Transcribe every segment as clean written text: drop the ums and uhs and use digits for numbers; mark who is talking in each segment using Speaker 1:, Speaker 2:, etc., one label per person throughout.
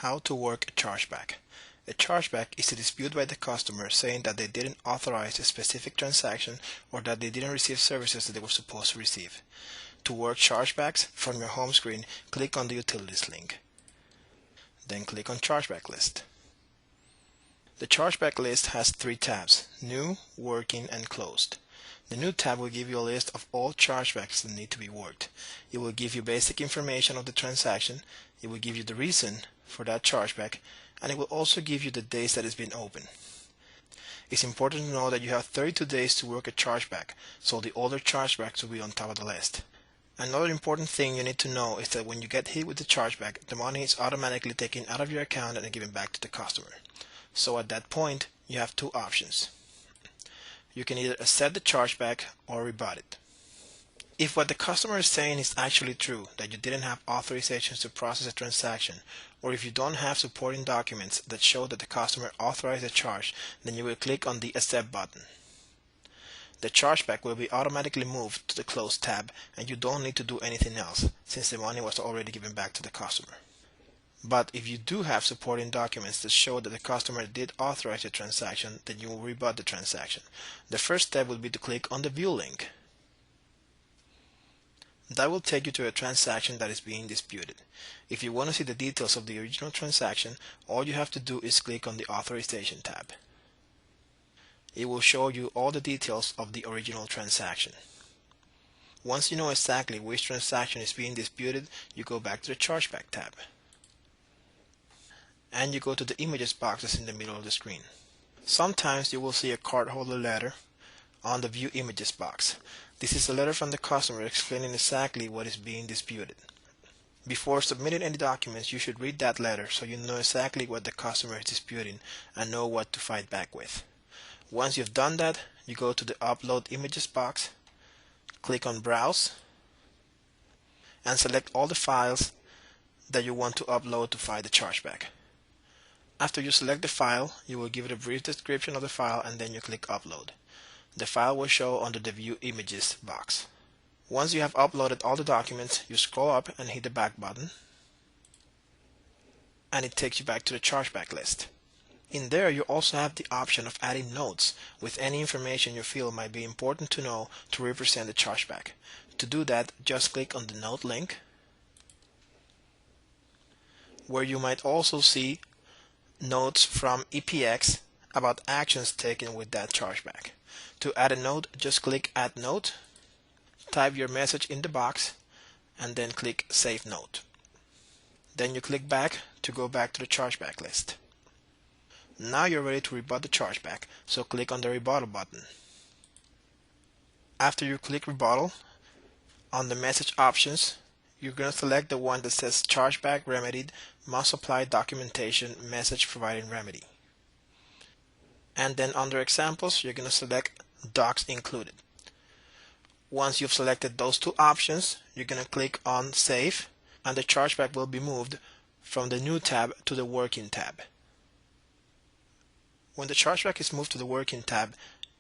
Speaker 1: How to work a chargeback. A chargeback is a dispute by the customer saying that they didn't authorize a specific transaction or that they didn't receive services that they were supposed to receive. To work chargebacks, from your home screen, click on the Utilities link. Then click on Chargeback List. The chargeback list has three tabs: New, Working, and Closed. The New tab will give you a list of all chargebacks that need to be worked. It will give you basic information of the transaction, it will give you the reason for that chargeback, and it will also give you the days that it's been open. It's important to know that you have 32 days to work a chargeback, so the older chargebacks will be on top of the list. Another important thing you need to know is that when you get hit with the chargeback, the money is automatically taken out of your account and given back to the customer. So at that point, you have two options. You can either accept the chargeback or rebut it. If what the customer is saying is actually true, that you didn't have authorizations to process a transaction, or if you don't have supporting documents that show that the customer authorized the charge, then you will click on the Accept button. The chargeback will be automatically moved to the Close tab, and you don't need to do anything else, since the money was already given back to the customer. But if you do have supporting documents that show that the customer did authorize the transaction, then you will rebut the transaction. The first step will be to click on the View link. That will take you to a transaction that is being disputed. If you want to see the details of the original transaction, all you have to do is click on the Authorization tab. It will show you all the details of the original transaction. Once you know exactly which transaction is being disputed, you go back to the Chargeback tab. And you go to the Images box that's in the middle of the screen. Sometimes you will see a cardholder letter on the View Images box. This is a letter from the customer explaining exactly what is being disputed. Before submitting any documents, you should read that letter so you know exactly what the customer is disputing and know what to fight back with. Once you've done that, you go to the Upload Images box, click on Browse, and select all the files that you want to upload to fight the chargeback. After you select the file, you will give it a brief description of the file and then you click Upload. The file will show under the View Images box. Once you have uploaded all the documents, you scroll up and hit the back button, and it takes you back to the chargeback list. In there, you also have the option of adding notes with any information you feel might be important to know to represent the chargeback. To do that, just click on the Note link, where you might also see notes from EPX about actions taken with that chargeback. To add a note, just click Add Note, type your message in the box, and then click Save Note. Then you click back to go back to the chargeback list. Now you're ready to rebut the chargeback, so click on the Rebuttal button. After you click Rebuttal, on the message options, you're going to select the one that says Chargeback Remedied, Must Supply Documentation, Message Providing Remedy. And then under Examples, you're going to select Docs Included. Once you've selected those two options, you're going to click on Save, and the chargeback will be moved from the New tab to the Working tab. When the chargeback is moved to the Working tab,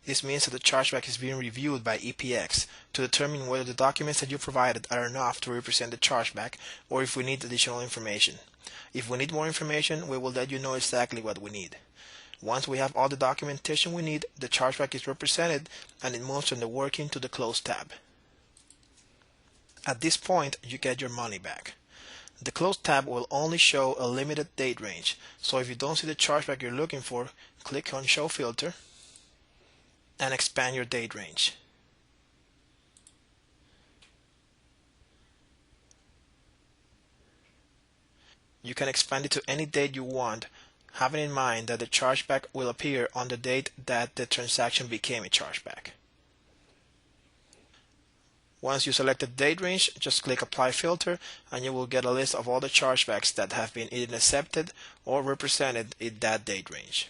Speaker 1: this means that the chargeback is being reviewed by EPX to determine whether the documents that you provided are enough to represent the chargeback or if we need additional information. If we need more information, we will let you know exactly what we need. Once we have all the documentation we need, the chargeback is represented and it moves from the Working to the Close tab. At this point, you get your money back. The Close tab will only show a limited date range, so if you don't see the chargeback you're looking for, click on Show Filter and expand your date range. You can expand it to any date you want, having in mind that the chargeback will appear on the date that the transaction became a chargeback. Once you select the date range, just click Apply Filter and you will get a list of all the chargebacks that have been either accepted or represented in that date range.